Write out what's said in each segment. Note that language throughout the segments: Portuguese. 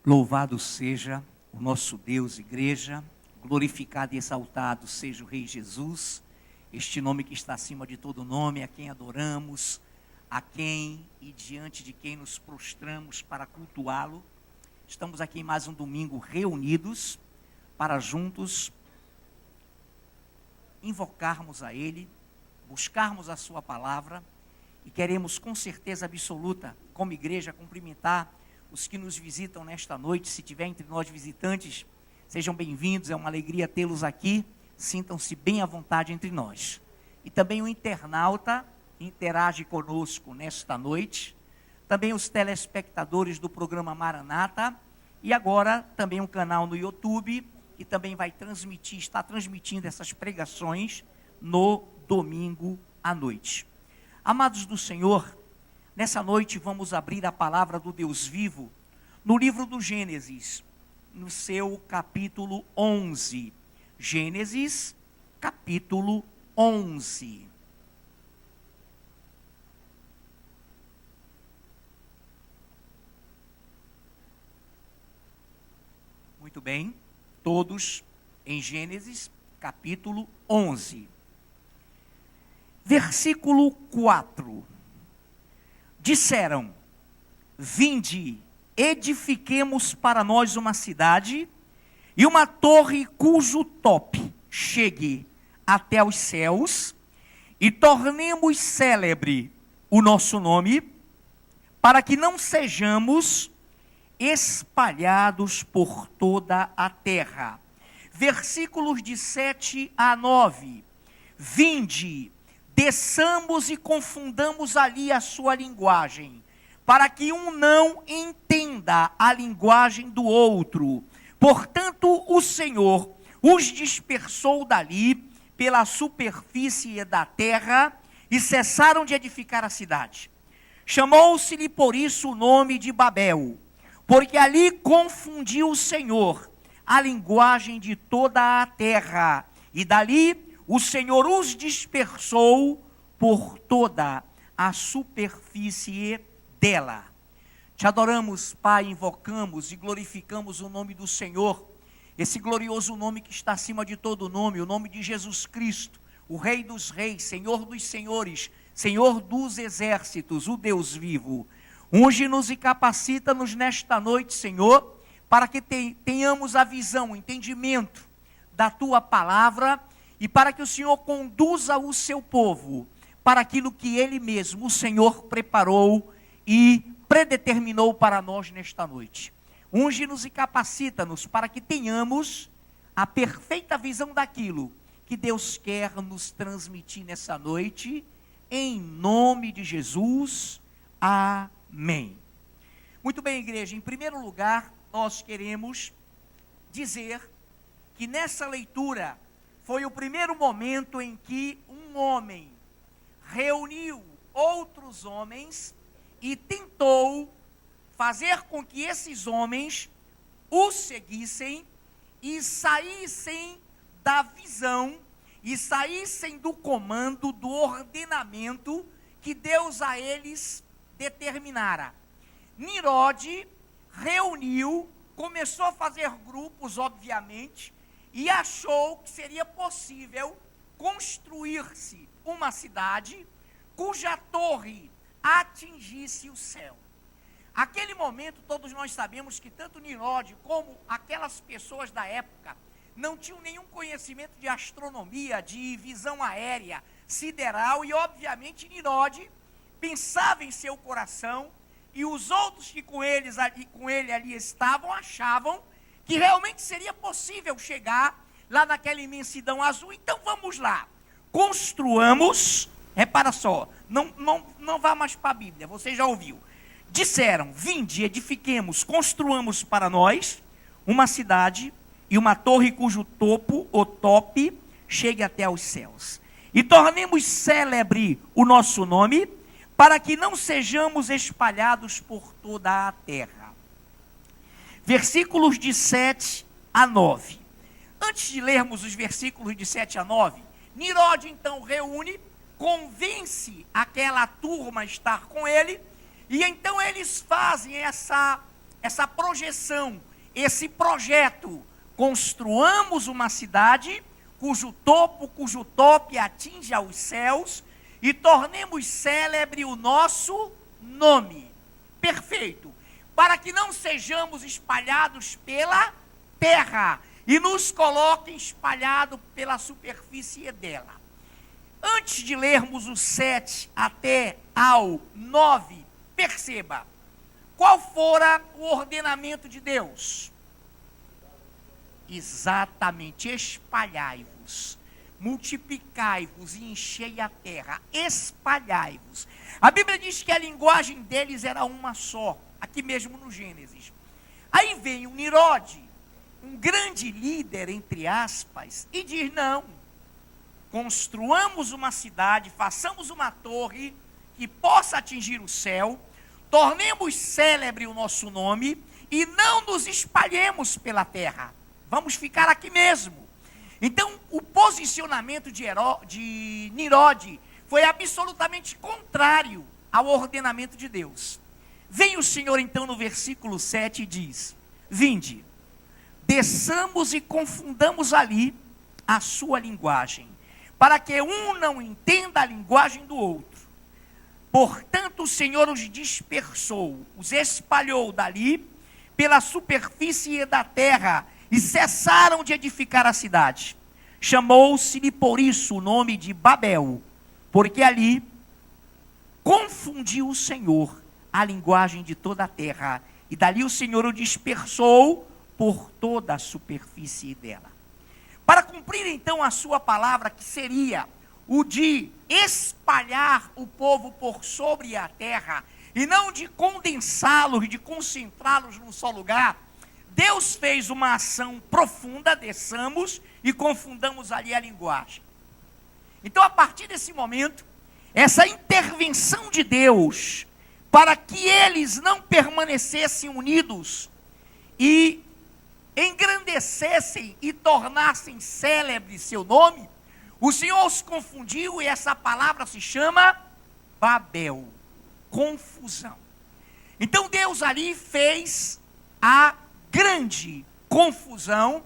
Louvado seja o nosso Deus, igreja, glorificado e exaltado seja o Rei Jesus, este nome que está acima de todo nome, a quem adoramos, a quem e diante de quem nos prostramos para cultuá-lo. Estamos aqui em mais um domingo reunidos para juntos invocarmos a Ele, buscarmos a Sua palavra e queremos com certeza absoluta, como igreja, cumprimentar os que nos visitam nesta noite. Se tiver entre nós visitantes, sejam bem-vindos, é uma alegria tê-los aqui, sintam-se bem à vontade entre nós. E também o internauta que interage conosco nesta noite, também os telespectadores do programa Maranata, e agora também um canal no YouTube, que também vai transmitir, está transmitindo essas pregações no domingo à noite. Amados do Senhor, nessa noite vamos abrir a palavra do Deus vivo no livro do Gênesis, no seu capítulo 11. Gênesis, capítulo 11. Muito bem, todos em Gênesis, capítulo 11. Versículo 4. Disseram: vinde, edifiquemos para nós uma cidade e uma torre cujo tope chegue até os céus, e tornemos célebre o nosso nome, para que não sejamos espalhados por toda a terra. Versículos de 7 a 9. Vinde, desçamos e confundamos ali a sua linguagem, para que um não entenda a linguagem do outro. Portanto, o Senhor os dispersou dali pela superfície da terra e cessaram de edificar a cidade. Chamou-se-lhe por isso o nome de Babel, porque ali confundiu o Senhor a linguagem de toda a terra, e dali o Senhor os dispersou por toda a superfície dela. Te adoramos, Pai, invocamos e glorificamos o nome do Senhor, esse glorioso nome que está acima de todo nome, o nome de Jesus Cristo, o Rei dos Reis, Senhor dos Senhores, Senhor dos Exércitos, o Deus vivo. Unge-nos e capacita-nos nesta noite, Senhor, para que tenhamos a visão, o entendimento da Tua palavra, e para que o Senhor conduza o seu povo para aquilo que Ele mesmo, o Senhor, preparou e predeterminou para nós nesta noite. Unge-nos e capacita-nos para que tenhamos a perfeita visão daquilo que Deus quer nos transmitir nessa noite, em nome de Jesus. Amém. Muito bem, igreja, em primeiro lugar, nós queremos dizer que nessa leitura foi o primeiro momento em que um homem reuniu outros homens e tentou fazer com que esses homens o seguissem e saíssem da visão e saíssem do comando, do ordenamento que Deus a eles determinara. Nirode reuniu, começou a fazer grupos, obviamente, e achou que seria possível construir-se uma cidade cuja torre atingisse o céu. Aquele momento, todos nós sabemos que tanto Nirode como aquelas pessoas da época não tinham nenhum conhecimento de astronomia, de visão aérea, sideral, e obviamente Nirode pensava em seu coração, e os outros que com ele ali estavam achavam que realmente seria possível chegar lá naquela imensidão azul. Então vamos lá, construamos, repara só, não vá mais para a Bíblia, você já ouviu. Disseram: vinde, edifiquemos, construamos para nós uma cidade e uma torre cujo topo, ou tope, chegue até aos céus. E tornemos célebre o nosso nome, para que não sejamos espalhados por toda a terra. Versículos de 7 a 9. Antes de lermos os versículos de 7 a 9, Nirode então reúne, convence aquela turma a estar com ele, e então eles fazem essa essa projeção, esse projeto. Construamos uma cidade cujo tope atinja os céus e tornemos célebre o nosso nome. Perfeito. Para que não sejamos espalhados pela terra e nos coloquem espalhados pela superfície dela. Antes de lermos o 7 até ao 9, perceba, qual fora o ordenamento de Deus? Exatamente, espalhai-vos, multiplicai-vos e enchei a terra, espalhai-vos. A Bíblia diz que a linguagem deles era uma só, aqui mesmo no Gênesis. Aí vem o Nirode, um grande líder, entre aspas, e diz: não, construamos uma cidade, façamos uma torre que possa atingir o céu, tornemos célebre o nosso nome e não nos espalhemos pela terra. Vamos ficar aqui mesmo. Então, o posicionamento de Nirode foi absolutamente contrário ao ordenamento de Deus. Vem o Senhor, então, no versículo 7 e diz: vinde, desçamos e confundamos ali a sua linguagem, para que um não entenda a linguagem do outro. Portanto, o Senhor os dispersou, os espalhou dali pela superfície da terra, e cessaram de edificar a cidade. Chamou-se-lhe por isso o nome de Babel, porque ali confundiu o Senhor a linguagem de toda a terra, e dali o Senhor o dispersou por toda a superfície dela. Para cumprir então a sua palavra, que seria o de espalhar o povo por sobre a terra, e não de condensá-los, de concentrá-los num só lugar, Deus fez uma ação profunda, desçamos e confundamos ali a linguagem. Então, a partir desse momento, essa intervenção de Deus, para que eles não permanecessem unidos e engrandecessem e tornassem célebre seu nome, o Senhor os confundiu, e essa palavra se chama Babel, confusão. Então Deus ali fez a grande confusão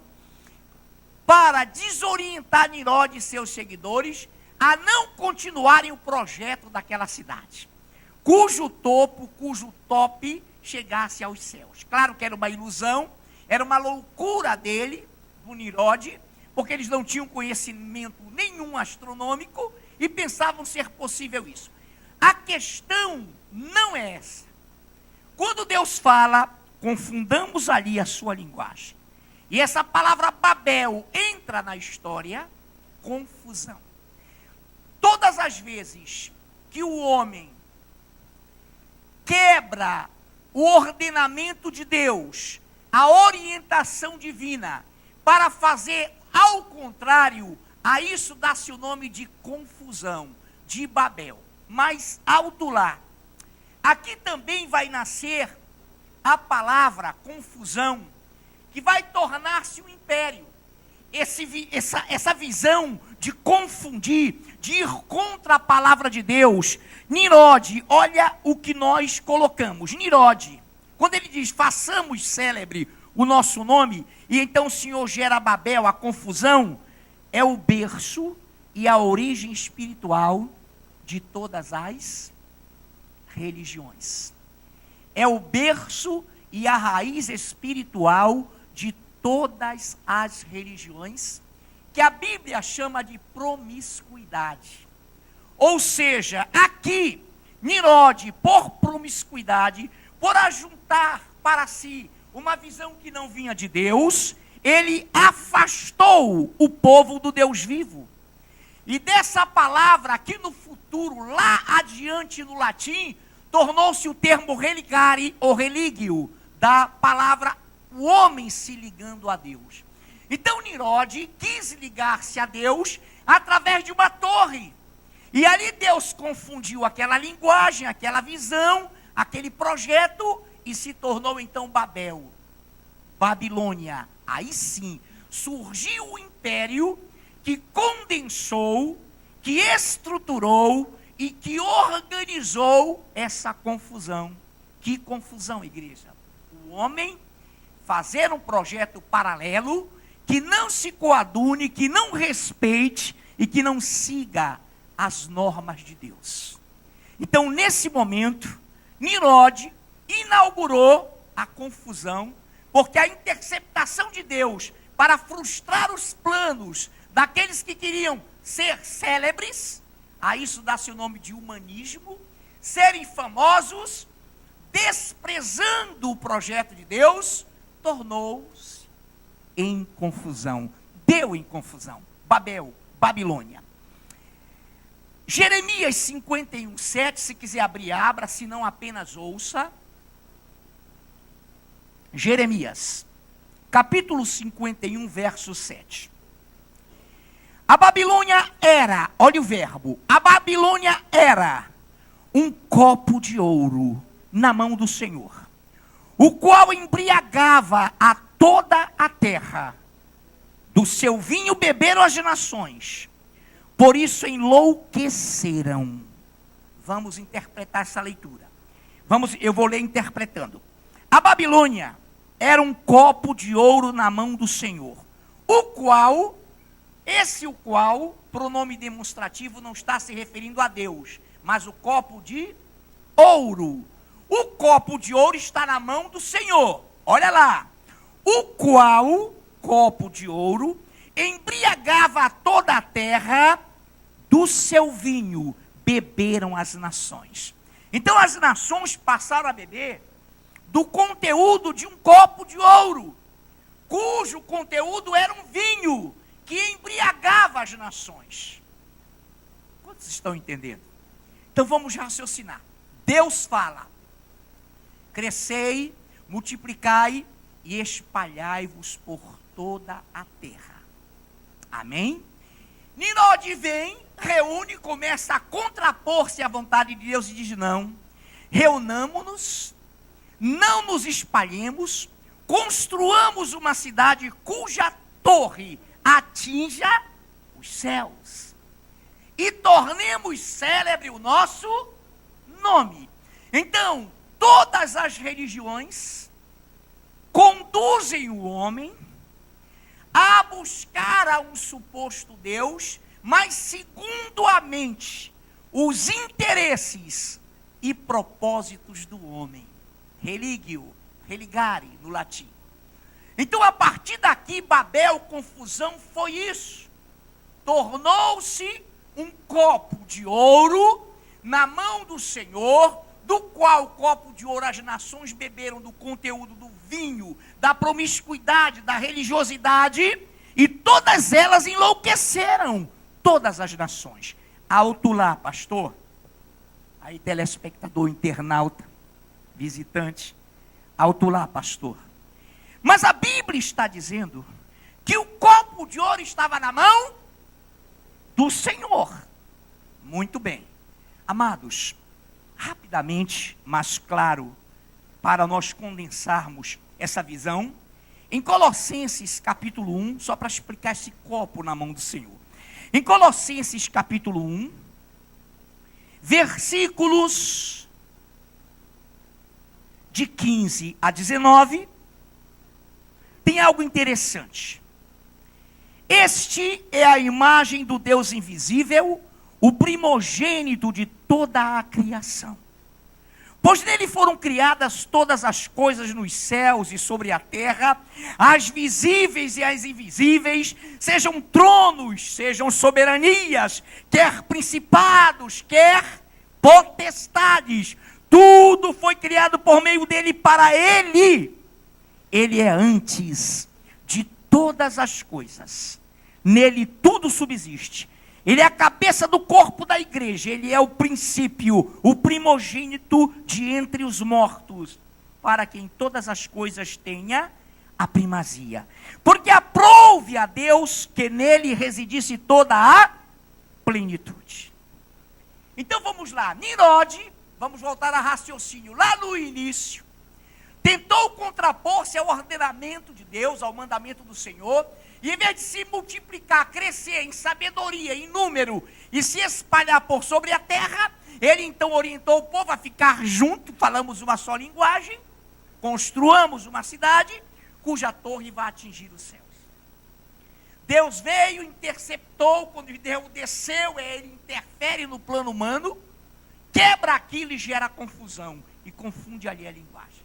para desorientar Nirode e seus seguidores a não continuarem o projeto daquela cidade, cujo tope chegasse aos céus. Claro que era uma ilusão, era uma loucura dele, do Nirode, porque eles não tinham conhecimento nenhum astronômico e pensavam ser possível isso. A questão não é essa. Quando Deus fala, confundamos ali a sua linguagem, e essa palavra Babel entra na história, confusão. Todas as vezes que o homem quebra o ordenamento de Deus, a orientação divina, para fazer ao contrário, a isso dá-se o nome de confusão, de Babel. Mas alto lá, aqui também vai nascer a confusão, que vai tornar-se um império. Essa visão de confundir, de ir contra a palavra de Deus. Nirode, olha o que nós colocamos. Nirode, quando ele diz, façamos célebre o nosso nome, e então o Senhor gera Babel, a confusão, é o berço e a origem espiritual de todas as religiões. É o berço e a raiz espiritual de todas as religiões, que a Bíblia chama de promiscuidade. Ou seja, aqui, Nirode, por promiscuidade, por ajuntar para si uma visão que não vinha de Deus, ele afastou o povo do Deus vivo. E dessa palavra, aqui no futuro, lá adiante no latim, tornou-se o termo religare ou religio, da palavra o homem se ligando a Deus. Então Nirode quis ligar-se a Deus através de uma torre. E ali Deus confundiu aquela linguagem, aquela visão, aquele projeto, e se tornou então Babel, Babilônia. Aí sim, surgiu o império que condensou, que estruturou e que organizou essa confusão. Que confusão, igreja? O homem fazer um projeto paralelo que não se coadune, que não respeite e que não siga as normas de Deus. Então, nesse momento, Nimrod inaugurou a confusão, porque a interceptação de Deus para frustrar os planos daqueles que queriam ser célebres, a isso dá-se o nome de humanismo, serem famosos, desprezando o projeto de Deus, tornou-se em confusão, deu em confusão, Babilônia. Jeremias 51, 7, se quiser abrir, abra, se não apenas ouça. Jeremias, capítulo 51, verso 7. A Babilônia era, olha o verbo, a Babilônia era um copo de ouro na mão do Senhor, o qual embriagava a toda a terra. Do seu vinho beberam as nações, por isso enlouqueceram. Vamos interpretar essa leitura. Eu vou ler interpretando. A Babilônia era um copo de ouro na mão do Senhor, o qual, pronome demonstrativo, não está se referindo a Deus, mas o copo de ouro. O copo de ouro está na mão do Senhor. Olha lá. O qual, copo de ouro, embriagava toda a terra, do seu vinho beberam as nações. Então as nações passaram a beber do conteúdo de um copo de ouro, cujo conteúdo era um vinho que embriagava as nações. Quantos estão entendendo? Então vamos raciocinar. Deus fala: crescei, multiplicai e espalhai-vos por toda a terra. Amém? Nimrod vem, reúne, começa a contrapor-se à vontade de Deus e diz: não, reunamos-nos, não nos espalhemos, construamos uma cidade cuja torre atinja os céus e tornemos célebre o nosso nome. Então, todas as religiões conduzem o homem a buscar a um suposto Deus, mas segundo a mente, os interesses e propósitos do homem. Religare no latim. Então, a partir daqui, Babel, confusão, foi isso. Tornou-se um copo de ouro na mão do Senhor, do qual copo de ouro as nações beberam do conteúdo do vinho, da promiscuidade, da religiosidade, e todas elas enlouqueceram, todas as nações. Alto lá, pastor. Aí, telespectador, internauta, visitante. Alto lá, pastor. Mas a Bíblia está dizendo que o copo de ouro estava na mão do Senhor. Muito bem. Amados, rapidamente, mas claro, para nós condensarmos essa visão, em Colossenses capítulo 1, só para explicar esse copo na mão do Senhor. Em Colossenses capítulo 1, versículos de 15 a 19, tem algo interessante. Este é a imagem do Deus invisível, o primogênito de toda a criação. Pois nele foram criadas todas as coisas nos céus e sobre a terra, as visíveis e as invisíveis, sejam tronos, sejam soberanias, quer principados, quer potestades. Tudo foi criado por meio dele e para ele. Ele é antes de todas as coisas. Nele tudo subsiste. Ele é a cabeça do corpo da igreja. Ele é o princípio, o primogênito de entre os mortos, para que em todas as coisas tenha a primazia. Porque aprouve a Deus que nele residisse toda a plenitude. Então vamos lá. Nimrod, vamos voltar a raciocínio. Lá no início, tentou contrapor-se ao ordenamento de Deus, ao mandamento do Senhor, e em vez de se multiplicar, crescer em sabedoria, em número, e se espalhar por sobre a terra, ele então orientou o povo a ficar junto, falamos uma só linguagem, construamos uma cidade cuja torre vai atingir os céus. Deus veio, interceptou, quando Deus desceu, ele interfere no plano humano, quebra aquilo e gera confusão, e confunde ali a linguagem.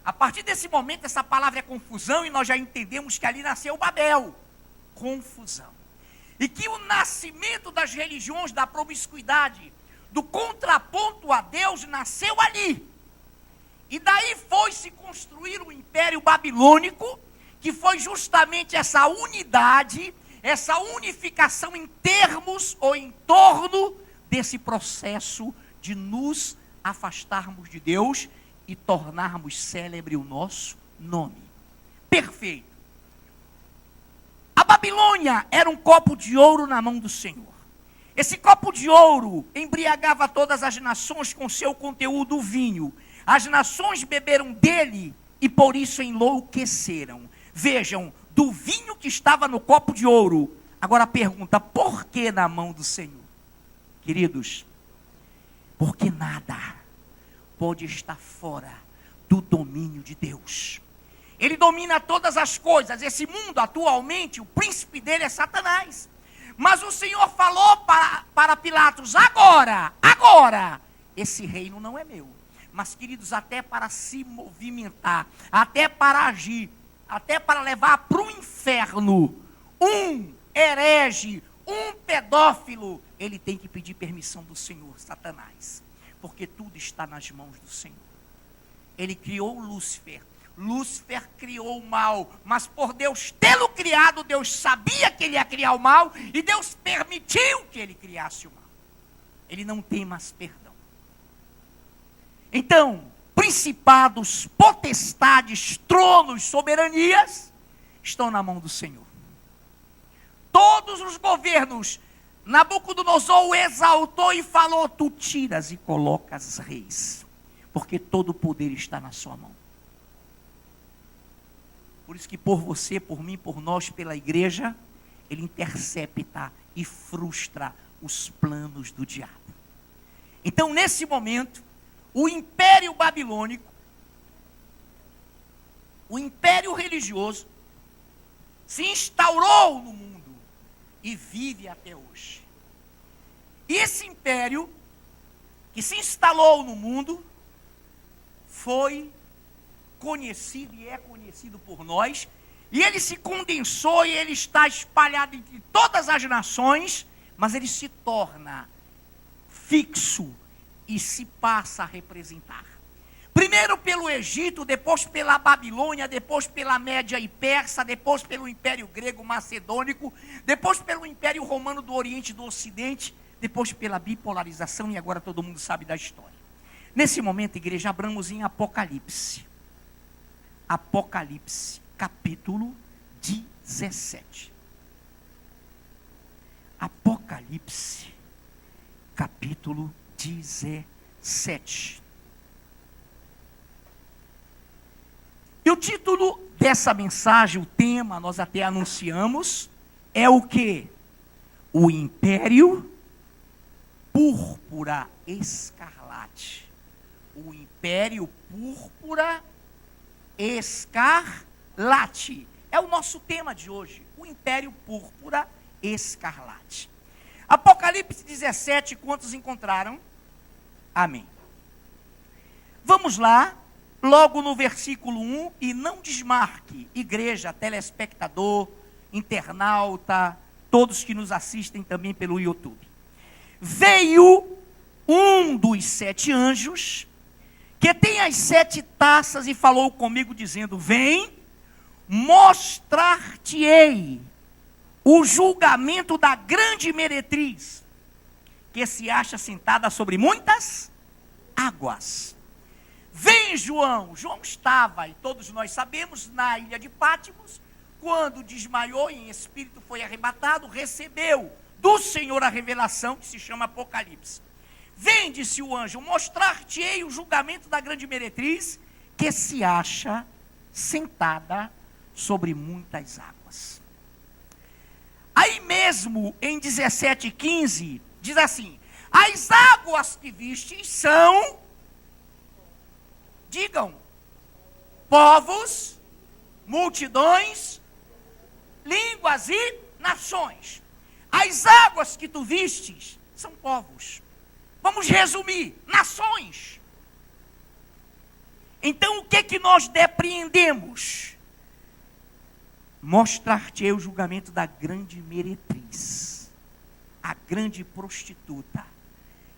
A partir desse momento, essa palavra é confusão, e nós já entendemos que ali nasceu Babel, confusão. E que o nascimento das religiões, da promiscuidade, do contraponto a Deus, nasceu ali. E daí foi se construir o Império Babilônico, que foi justamente essa unidade, essa unificação em termos ou em torno desse processo de nos afastarmos de Deus e tornarmos célebre o nosso nome. Perfeito. A Babilônia era um copo de ouro na mão do Senhor. Esse copo de ouro embriagava todas as nações com seu conteúdo vinho. As nações beberam dele e por isso enlouqueceram. Vejam, do vinho que estava no copo de ouro. Agora a pergunta, por que na mão do Senhor? Queridos, porque nada pode estar fora do domínio de Deus. Ele domina todas as coisas. Esse mundo atualmente, o príncipe dele é Satanás. Mas o Senhor falou para Pilatos, agora, esse reino não é meu. Mas queridos, até para se movimentar, até para agir, até para levar para o inferno, um herege, um pedófilo, ele tem que pedir permissão do Senhor, Satanás. Porque tudo está nas mãos do Senhor. Ele criou Lúcifer. Lúcifer criou o mal, mas por Deus tê-lo criado, Deus sabia que ele ia criar o mal, e Deus permitiu que ele criasse o mal. Ele não tem mais perdão. Então, principados, potestades, tronos, soberanias, estão na mão do Senhor. Todos os governos, Nabucodonosor o exaltou e falou, tu tiras e colocas reis, porque todo o poder está na sua mão. Por isso que por você, por mim, por nós, pela igreja, ele intercepta e frustra os planos do diabo. Então, nesse momento, o Império Babilônico, o Império religioso, se instaurou no mundo e vive até hoje. E esse império, que se instalou no mundo, foi conhecido e é conhecido por nós, e ele se condensou e ele está espalhado entre todas as nações, mas ele se torna fixo e se passa a representar. Primeiro pelo Egito, depois pela Babilônia, depois pela Média e Persa, depois pelo Império Grego Macedônico, depois pelo Império Romano do Oriente e do Ocidente, depois pela bipolarização, e agora todo mundo sabe da história. Nesse momento, igreja, abramos em Apocalipse. Apocalipse, capítulo 17. Apocalipse, capítulo 17. E o título dessa mensagem, o tema, nós até anunciamos, é o quê? O Império Púrpura Escarlate. O Império Púrpura Escarlate. É o nosso tema de hoje, o Império Púrpura Escarlate. Apocalipse 17, quantos encontraram? Amém. Vamos lá. Logo no versículo 1, e não desmarque, igreja, telespectador, internauta, todos que nos assistem também pelo YouTube. Veio um dos 7 anjos, que tem as 7 taças, e falou comigo dizendo, vem, mostrar-te-ei o julgamento da grande meretriz, que se acha sentada sobre muitas águas. Vem, João. João estava, e todos nós sabemos, na ilha de Pátimos, quando desmaiou e em espírito foi arrebatado, recebeu do Senhor a revelação, que se chama Apocalipse. Vem, disse o anjo, mostrar-te-ei o julgamento da grande meretriz, que se acha sentada sobre muitas águas. Aí mesmo, em 17:15, diz assim, as águas que vistes são... Digam, povos, multidões, línguas e nações. As águas que tu vistes são povos. Vamos resumir: nações. Então o que nós depreendemos? Mostrar-te-ei o julgamento da grande meretriz, a grande prostituta,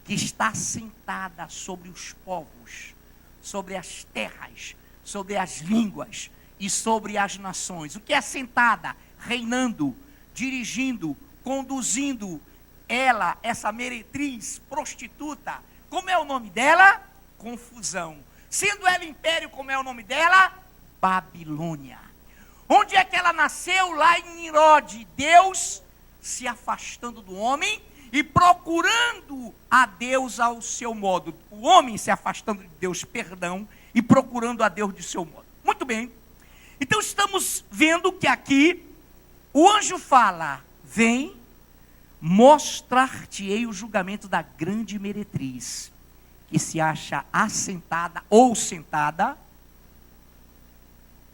que está sentada sobre os povos, sobre as terras, sobre as línguas e sobre as nações. O que é sentada? Reinando, dirigindo, conduzindo ela, essa meretriz, prostituta. Como é o nome dela? Confusão. Sendo ela império, como é o nome dela? Babilônia. Onde é que ela nasceu? Lá em Nirode. Deus se afastando do homem e procurando a Deus ao seu modo. O homem se afastando de Deus, perdão, e procurando a Deus de seu modo. Muito bem. Então estamos vendo que aqui o anjo fala: vem, mostrar-te-ei o julgamento da grande meretriz, que se acha assentada ou sentada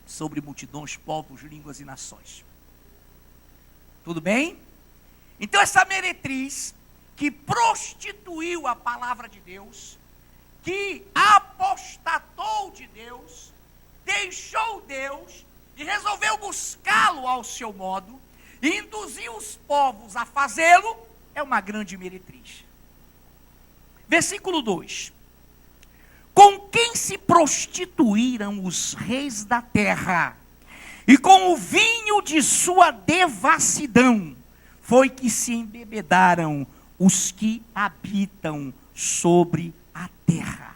sobre multidões, povos, línguas e nações. Tudo bem? Então essa meretriz que prostituiu a palavra de Deus, que apostatou de Deus, deixou Deus e resolveu buscá-lo ao seu modo, e induziu os povos a fazê-lo, é uma grande meretriz. Versículo 2. Com quem se prostituíram os reis da terra, e com o vinho de sua devassidão, foi que se embebedaram os que habitam sobre a terra.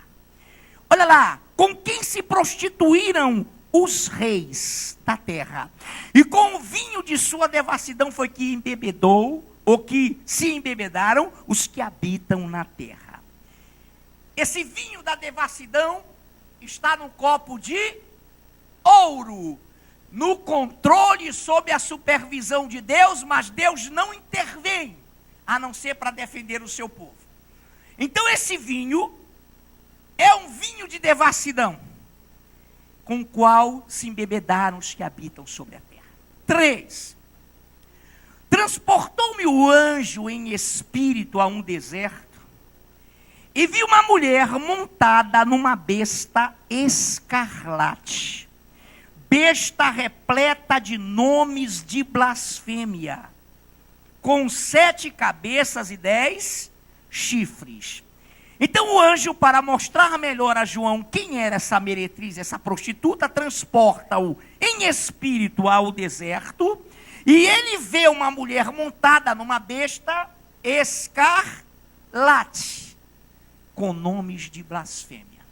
Olha lá, com quem se prostituíram os reis da terra, e com o vinho de sua devassidão foi que embebedou, ou que se embebedaram os que habitam na terra. Esse vinho da devassidão está no copo de ouro, no controle, sob a supervisão de Deus, mas Deus não intervém, a não ser para defender o seu povo. Então esse vinho é um vinho de devassidão, com o qual se embebedaram os que habitam sobre a terra. 3. Transportou-me o anjo em espírito a um deserto, e vi uma mulher montada numa besta escarlate, besta repleta de nomes de blasfêmia, com 7 cabeças e 10 chifres. Então o anjo, para mostrar melhor a João quem era essa meretriz, essa prostituta, transporta-o em espírito ao deserto, e ele vê uma mulher montada numa besta escarlate, com nomes de blasfêmia.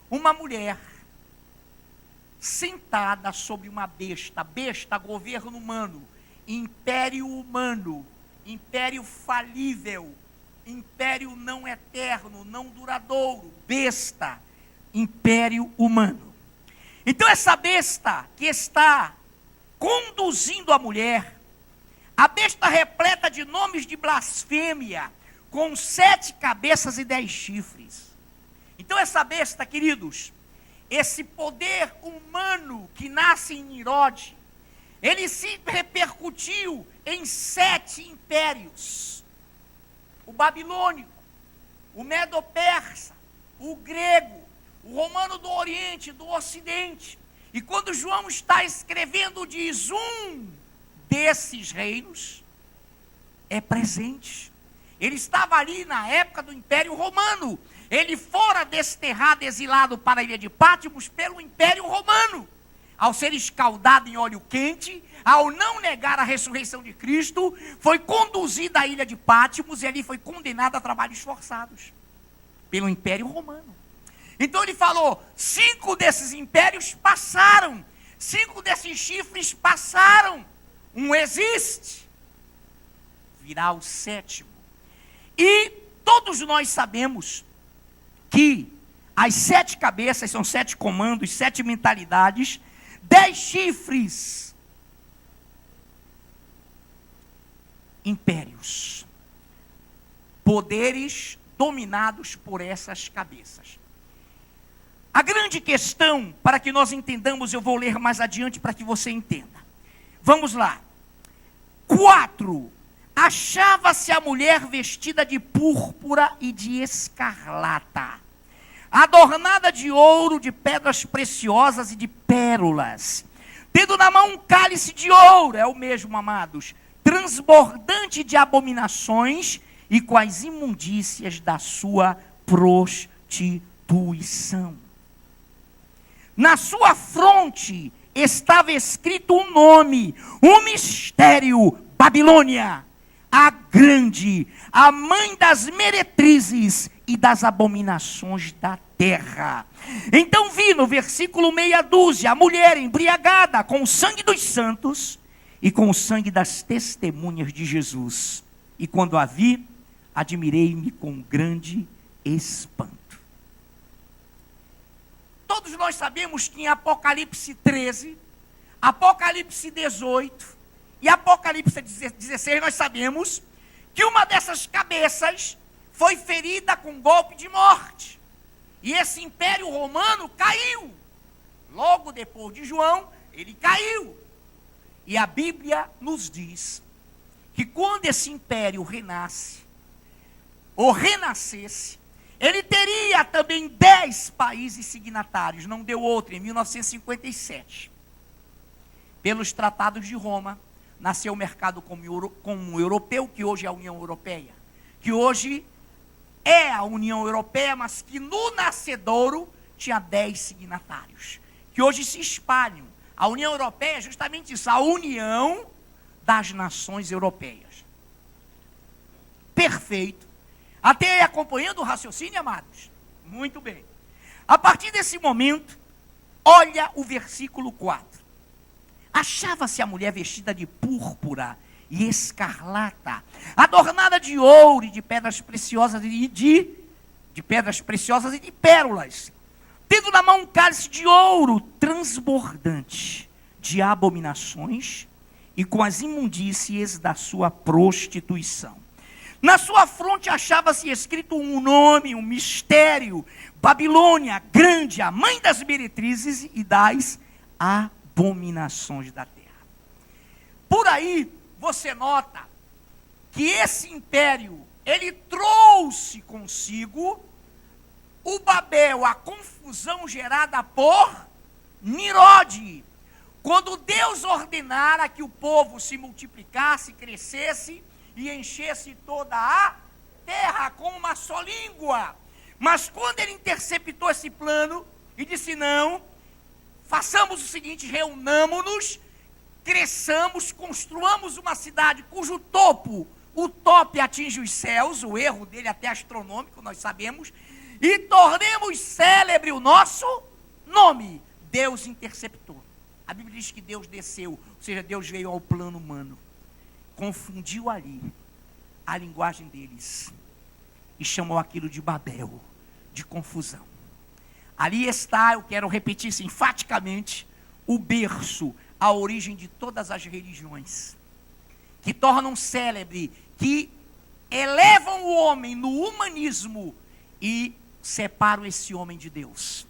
Uma mulher sentada sobre uma besta, governo humano, império humano, império falível, império não eterno, não duradouro, besta, império humano. Então essa besta que está conduzindo a mulher, a besta repleta de nomes de blasfêmia, com 7 cabeças e 10 chifres. Então essa besta, queridos, esse poder humano que nasce em Nirode, ele se repercutiu em 7 impérios: o babilônico, o medo-persa, o grego, o romano do Oriente, do Ocidente. E quando João está escrevendo, diz: um desses reinos é presente. Ele estava ali na época do Império Romano. Ele fora desterrado, exilado para a ilha de Patmos pelo Império Romano. Ao ser escaldado em óleo quente, ao não negar a ressurreição de Cristo, foi conduzido à ilha de Patmos e ali foi condenado a trabalhos forçados pelo Império Romano. Então ele falou: 5 desses impérios passaram, 5 desses chifres passaram, um existe, virá o 7º. E todos nós sabemos que as 7 cabeças são 7 comandos, 7 mentalidades, 10 chifres, impérios, poderes dominados por essas cabeças. A grande questão, para que nós entendamos, eu vou ler mais adiante para que você entenda. Vamos lá. 4. Achava-se a mulher vestida de púrpura e de escarlata, adornada de ouro, de pedras preciosas e de pérolas, tendo na mão um cálice de ouro, é o mesmo, amados, transbordante de abominações e com as imundícias da sua prostituição. Na sua fronte estava escrito um nome, um mistério: Babilônia, a grande, a mãe das meretrizes e das abominações da terra. Então vi no versículo meia dúzia a mulher embriagada com o sangue dos santos e com o sangue das testemunhas de Jesus. E quando a vi, admirei-me com grande espanto. Todos nós sabemos que em Apocalipse 13, Apocalipse 18 e Apocalipse 16, nós sabemos que uma dessas cabeças foi ferida com golpe de morte. E esse império romano caiu. Logo depois de João, ele caiu. E a Bíblia nos diz que quando esse império renasce, ou renascesse, ele teria também 10 países signatários, não deu outro, em 1957. Pelos tratados de Roma, nasceu o mercado comum europeu, que hoje é a União Europeia. Que hoje é a União Europeia, mas que no nascedouro tinha 10 signatários. Que hoje se espalham. A União Europeia é justamente isso, a união das nações europeias. Perfeito. Até aí acompanhando o raciocínio, amados? Muito bem. A partir desse momento, olha o versículo 4. Achava-se a mulher vestida de púrpura e escarlata, adornada de ouro e de pedras preciosas e de pérolas, tendo na mão um cálice de ouro transbordante de abominações e com as imundícias da sua prostituição. Na sua fronte achava-se escrito um nome, um mistério: Babilônia, grande, a mãe das meretrizes e das abominações da terra. Por aí, você nota que esse império, ele trouxe consigo o Babel, a confusão gerada por Nirode. Quando Deus ordenara que o povo se multiplicasse, crescesse e enchesse toda a terra com uma só língua. Mas quando ele interceptou esse plano e disse: não, façamos o seguinte, reunamos-nos, cresçamos, construamos uma cidade cujo o tope atinge os céus, o erro dele até astronômico, nós sabemos, e tornemos célebre o nosso nome. Deus interceptou. A Bíblia diz que Deus desceu, ou seja, Deus veio ao plano humano, confundiu ali a linguagem deles e chamou aquilo de Babel, de confusão. Ali está, eu quero repetir isso enfaticamente, o berço, a origem de todas as religiões, que tornam célebre, que elevam o homem no humanismo e separam esse homem de Deus.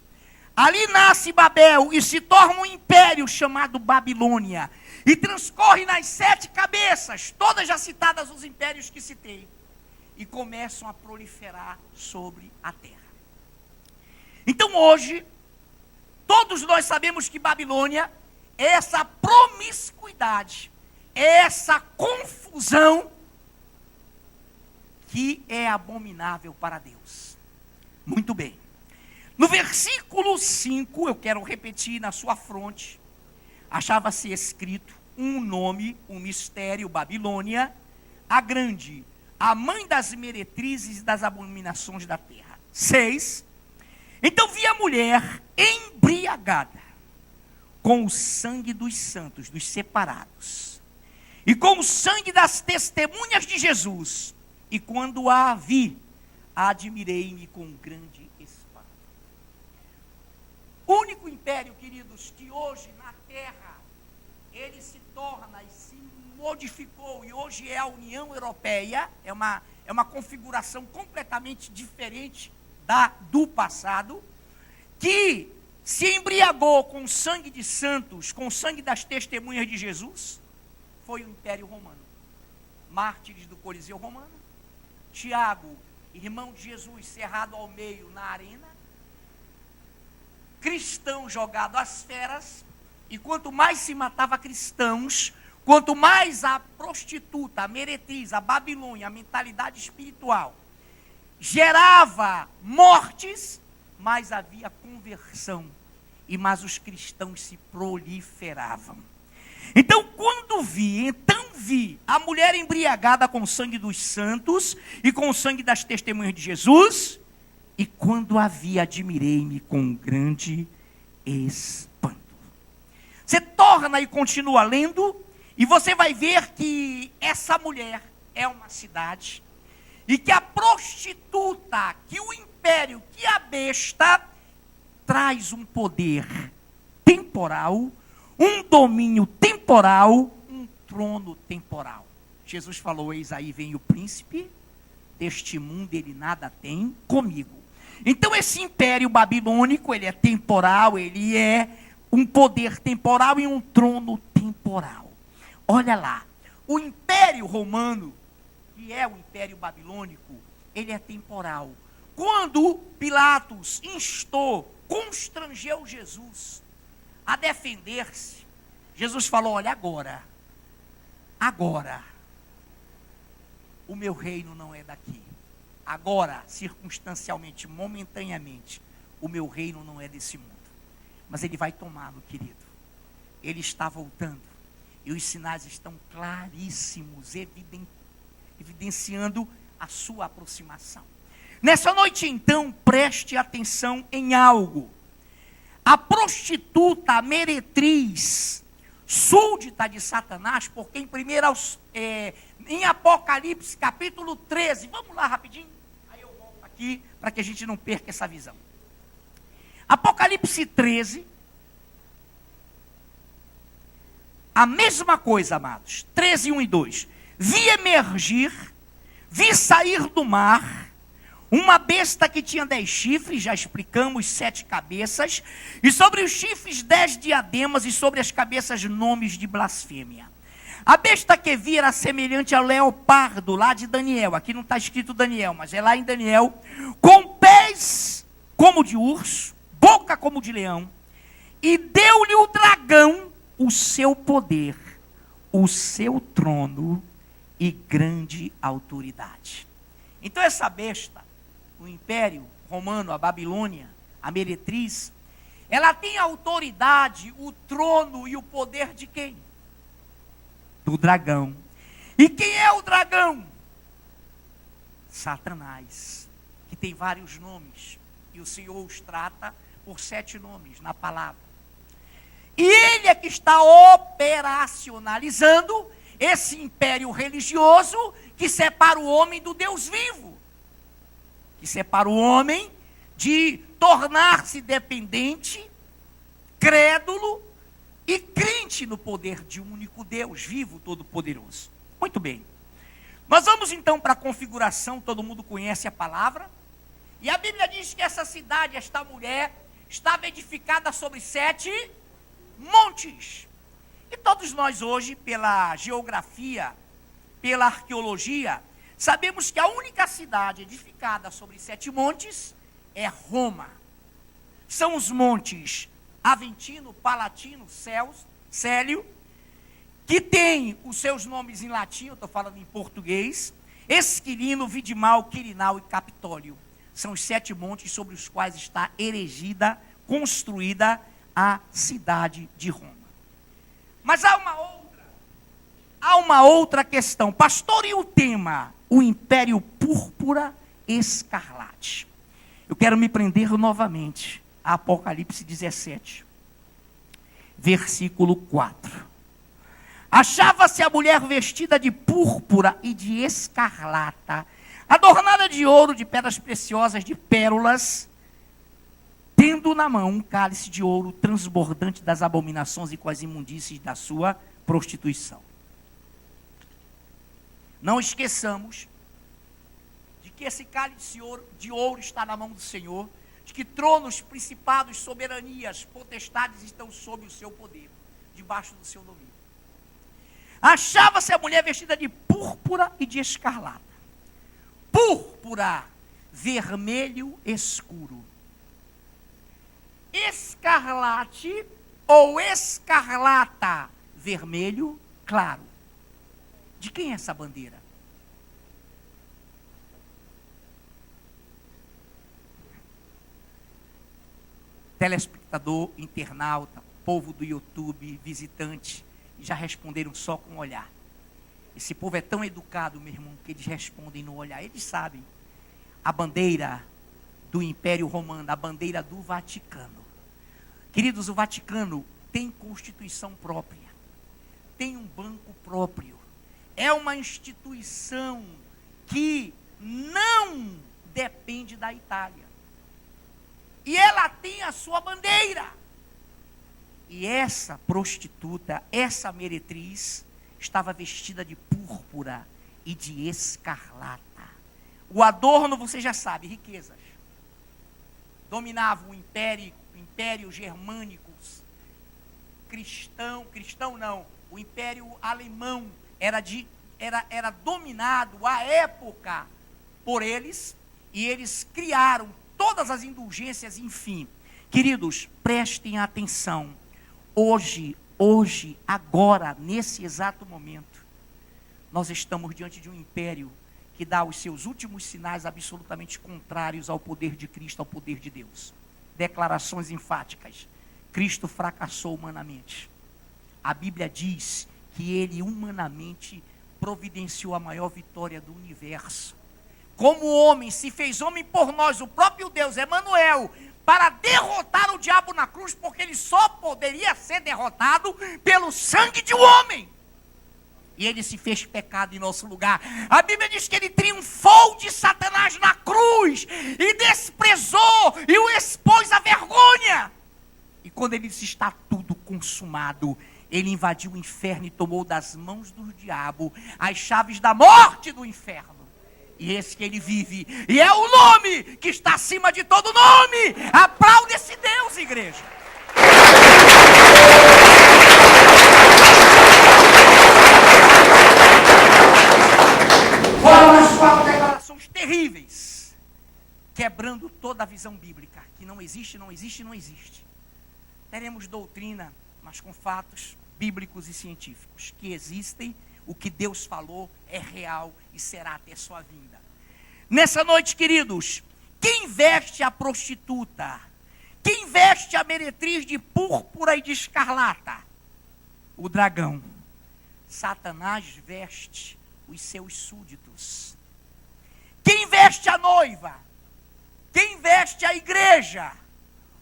Ali nasce Babel e se torna um império chamado Babilônia. E transcorre nas 7 cabeças, todas já citadas os impérios que citei. E começam a proliferar sobre a terra. Então hoje, todos nós sabemos que Babilônia é essa promiscuidade, é essa confusão que é abominável para Deus. Muito bem. No versículo 5, eu quero repetir na sua fronte, achava-se escrito um nome, um mistério: Babilônia, a grande, a mãe das meretrizes e das abominações da terra. 6. Então vi a mulher embriagada com o sangue dos santos, dos separados, e com o sangue das testemunhas de Jesus. E quando a vi, admirei-me com grande espanto. O único império, queridos, que hoje na terra ele se torna e se modificou, e hoje é a União Europeia, é uma configuração completamente diferente do passado. que se embriagou com o sangue de santos, com o sangue das testemunhas de Jesus, foi o Império Romano. Mártires do Coliseu Romano, Tiago, irmão de Jesus, cerrado ao meio na arena, cristão jogado às feras, e quanto mais se matava cristãos, quanto mais a prostituta, a meretriz, a Babilônia, a mentalidade espiritual, gerava mortes, mais havia conversão, e mais os cristãos se proliferavam. Então vi a mulher embriagada com o sangue dos santos e com o sangue das testemunhas de Jesus, e quando a vi, admirei-me com grande espanto. Você torna e continua lendo, e você vai ver que essa mulher é uma cidade, e que a prostituta, que o império, que a besta, traz um poder temporal, um domínio temporal, um trono temporal. Jesus falou: eis aí vem o príncipe, deste mundo ele nada tem comigo. Então esse império babilônico, ele é temporal, ele é um poder temporal e um trono temporal. Olha lá, o império romano, que é o império babilônico, ele é temporal. Quando Pilatos instou, constrangeu Jesus a defender-se, Jesus falou: olha, agora, o meu reino não é daqui. Agora, circunstancialmente, momentaneamente, o meu reino não é desse mundo. Mas ele vai tomá-lo, querido. Ele está voltando. E os sinais estão claríssimos, evidenciando a sua aproximação. Nessa noite, então, preste atenção em algo. A prostituta, a meretriz, súdita de Satanás, porque em Apocalipse, capítulo 13, vamos lá rapidinho, aí eu volto aqui, para que a gente não perca essa visão. Apocalipse 13, a mesma coisa, amados, 13, 1 e 2. Vi sair do mar, uma besta que tinha 10 chifres, já explicamos, 7 cabeças, e sobre os chifres 10 diademas, e sobre as cabeças nomes de blasfêmia. A besta que vi era semelhante ao leopardo, lá de Daniel. Aqui não está escrito Daniel, mas é lá em Daniel. Com pés como de urso, boca como de leão. E deu-lhe o dragão o seu poder, o seu trono e grande autoridade. Então essa besta, o império romano, a Babilônia, a meretriz, ela tem a autoridade, o trono e o poder de quem? Do dragão. E quem é o dragão? Satanás, que tem vários nomes, e o Senhor os trata por 7 nomes na palavra. E ele é que está operacionalizando esse império religioso que separa o homem do Deus vivo, que separa o homem de tornar-se dependente, crédulo e crente no poder de um único Deus vivo, todo-poderoso. Muito bem. Nós vamos então para a configuração, todo mundo conhece a palavra. E a Bíblia diz que essa cidade, esta mulher, estava edificada sobre 7 montes. E todos nós hoje, pela geografia, pela arqueologia, sabemos que a única cidade edificada sobre 7 montes é Roma. São os montes Aventino, Palatino, Célio, que tem os seus nomes em latim, eu estou falando em português, Esquilino, Vidimal, Quirinal e Capitólio. São os 7 montes sobre os quais está erigida, construída a cidade de Roma. Mas há uma outra questão. Pastor, e o tema? O Império Púrpura Escarlate. Eu quero me prender novamente a Apocalipse 17, versículo 4. Achava-se a mulher vestida de púrpura e de escarlata, adornada de ouro, de pedras preciosas, de pérolas, tendo na mão um cálice de ouro transbordante das abominações e com as imundícies da sua prostituição. Não esqueçamos de que esse cálice de ouro está na mão do Senhor, de que tronos, principados, soberanias, potestades estão sob o seu poder, debaixo do seu domínio. Achava-se a mulher vestida de púrpura e de escarlata. Púrpura, vermelho escuro. Escarlate ou escarlata, vermelho claro. De quem é essa bandeira? Telespectador, internauta, povo do YouTube, visitante, já responderam só com o olhar. Esse povo é tão educado, meu irmão, que eles respondem no olhar. Eles sabem. A bandeira do Império Romano, a bandeira do Vaticano. Queridos, o Vaticano tem constituição própria, tem um banco próprio, é uma instituição que não depende da Itália. E ela tem a sua bandeira. E essa prostituta, essa meretriz, estava vestida de púrpura e de escarlata. O adorno, você já sabe, riquezas. Dominava o império germânico, cristão não, o império alemão era dominado à época por eles, e eles criaram todas as indulgências, enfim. Queridos, prestem atenção. Hoje, agora, nesse exato momento, nós estamos diante de um império que dá os seus últimos sinais absolutamente contrários ao poder de Cristo, ao poder de Deus. Declarações enfáticas. Cristo fracassou humanamente. A Bíblia diz que ele humanamente providenciou a maior vitória do universo. Como homem, se fez homem por nós, o próprio Deus, Emanuel, para derrotar o diabo na cruz, porque ele só poderia ser derrotado pelo sangue de um homem. E ele se fez pecado em nosso lugar. A Bíblia diz que ele triunfou de Satanás na cruz, e desprezou, e o expôs à vergonha. E quando ele disse, está tudo consumado, ele invadiu o inferno e tomou das mãos do diabo as chaves da morte do inferno. E esse que ele vive, e é o nome que está acima de todo nome. Aplaude esse Deus, igreja. Foram as 4 declarações terríveis, quebrando toda a visão bíblica, que não existe, não existe, não existe. Teremos doutrina, mas com fatos bíblicos e científicos, que existem. O que Deus falou é real e será até sua vinda. Nessa noite, queridos, quem veste a prostituta? Quem veste a meretriz de púrpura e de escarlata? O dragão. Satanás veste os seus súditos. Quem veste a noiva? Quem veste a igreja?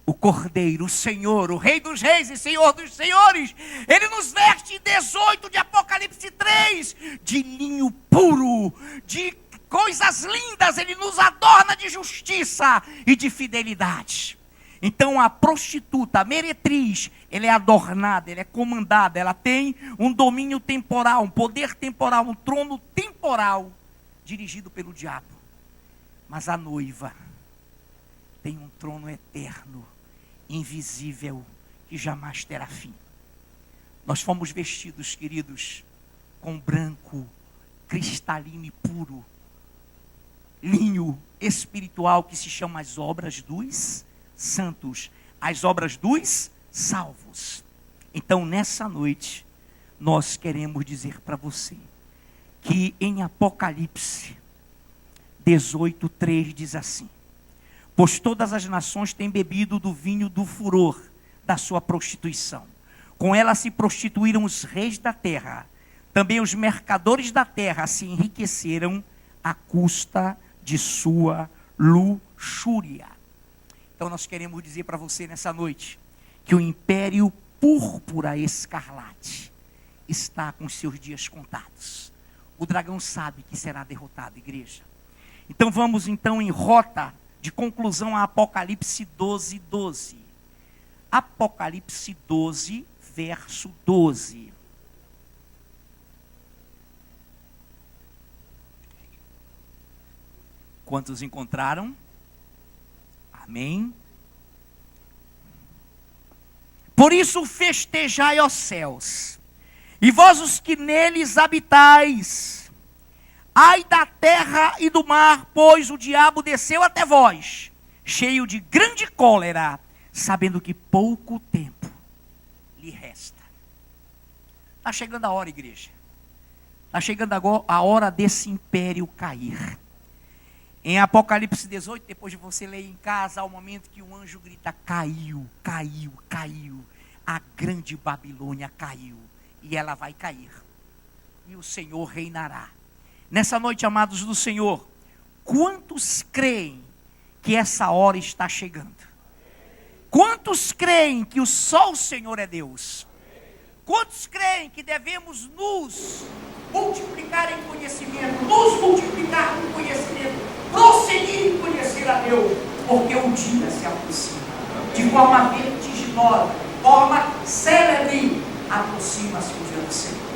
O Cordeiro, o Senhor, o Rei dos Reis e Senhor dos Senhores. Ele nos veste em 18 de Apocalipse 3, de linho puro, de coisas lindas. Ele nos adorna de justiça e de fidelidade. Então a prostituta, a meretriz, ela é adornada, ela é comandada, ela tem um domínio temporal, um poder temporal, um trono temporal, dirigido pelo diabo. Mas a noiva tem um trono eterno, invisível, que jamais terá fim. Nós fomos vestidos, queridos, com branco, cristalino e puro, linho espiritual, que se chama as obras dos santos, as obras dos salvos. Então, nessa noite, nós queremos dizer para você, que em Apocalipse 18:3 diz assim: pois todas as nações têm bebido do vinho do furor da sua prostituição. Com ela se prostituíram os reis da terra. Também os mercadores da terra se enriqueceram à custa de sua luxúria. Então nós queremos dizer para você nessa noite, que o império púrpura escarlate está com seus dias contados. O dragão sabe que será derrotado, igreja. Então vamos em rota de conclusão a Apocalipse 12:12. Apocalipse 12, verso 12. Quantos encontraram? Amém? Por isso festejai, ó céus, e vós os que neles habitais. Ai da terra e do mar, pois o diabo desceu até vós, cheio de grande cólera, sabendo que pouco tempo lhe resta. Está chegando a hora, igreja. Está chegando agora a hora desse império cair. Em Apocalipse 18, depois de você ler em casa, há um momento que um anjo grita: caiu, caiu, caiu. A grande Babilônia caiu. E ela vai cair. E o Senhor reinará. Nessa noite, amados do Senhor, quantos creem que essa hora está chegando? Quantos creem que só o Senhor é Deus? Quantos creem que devemos nos multiplicar em conhecimento, nos multiplicar em conhecimento, prosseguir em conhecer a Deus, porque o dia se aproxima, de forma vertiginosa, de forma célere, aproxima-se o dia do Senhor.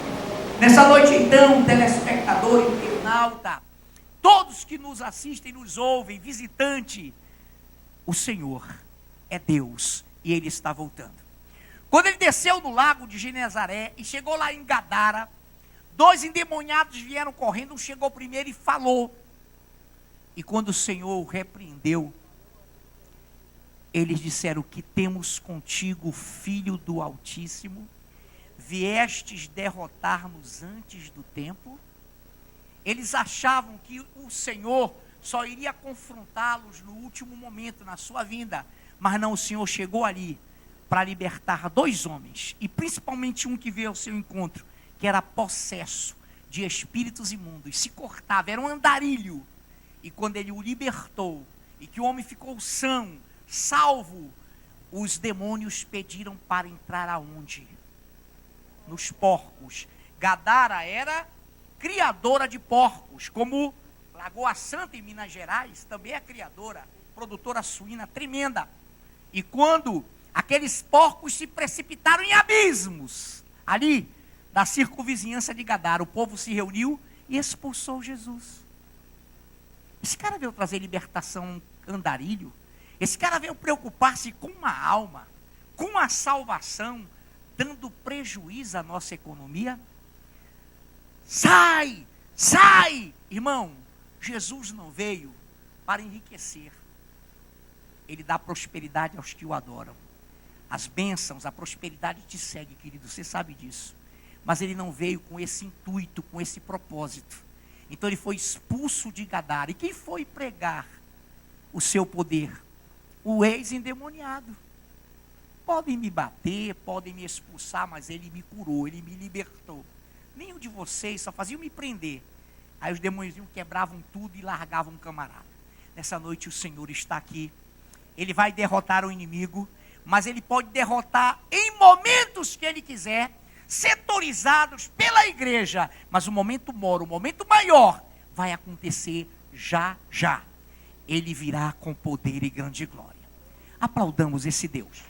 Nessa noite então, telespectador, internauta, todos que nos assistem, nos ouvem, visitante, o Senhor é Deus e Ele está voltando. Quando Ele desceu no lago de Genezaré e chegou lá em Gadara, 2 endemoniados vieram correndo, um chegou primeiro e falou. E quando o Senhor o repreendeu, eles disseram: que temos contigo, Filho do Altíssimo? Viestes derrotar-nos antes do tempo? Eles achavam que o Senhor só iria confrontá-los no último momento, na sua vinda. Mas não, o Senhor chegou ali para libertar 2 homens, e principalmente um que veio ao seu encontro, que era possesso de espíritos imundos, se cortava, era um andarilho. E quando ele o libertou, e que o homem ficou são, salvo, os demônios pediram para entrar aonde? Nos porcos. Gadara era criadora de porcos, como Lagoa Santa em Minas Gerais, também é criadora, produtora suína tremenda. E quando aqueles porcos se precipitaram em abismos, ali da circunvizinhança de Gadara, o povo se reuniu e expulsou Jesus. Esse cara veio trazer libertação andarilho. Esse cara veio preocupar-se com uma alma, com a salvação, dando prejuízo à nossa economia. Sai, sai! Irmão, Jesus não veio para enriquecer. Ele dá prosperidade aos que o adoram. As bênçãos, a prosperidade te segue, querido, você sabe disso. Mas ele não veio com esse intuito, com esse propósito. Então ele foi expulso de Gadara. E quem foi pregar o seu poder? O ex-endemoniado. Podem me bater, podem me expulsar, mas ele me curou, ele me libertou. Nenhum de vocês só faziam me prender. Aí os demônios quebravam tudo e largavam um camarada. Nessa noite o Senhor está aqui. Ele vai derrotar o inimigo, mas ele pode derrotar em momentos que ele quiser, setorizados pela igreja. Mas o momento maior, o momento maior, vai acontecer já, já. Ele virá com poder e grande glória. Aplaudamos esse Deus.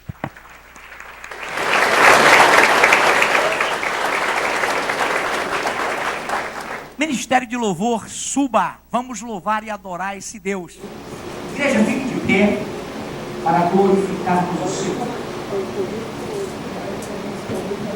Ministério de louvor, suba. Vamos louvar e adorar esse Deus. Igreja, fique de pé para glorificarmos o Senhor.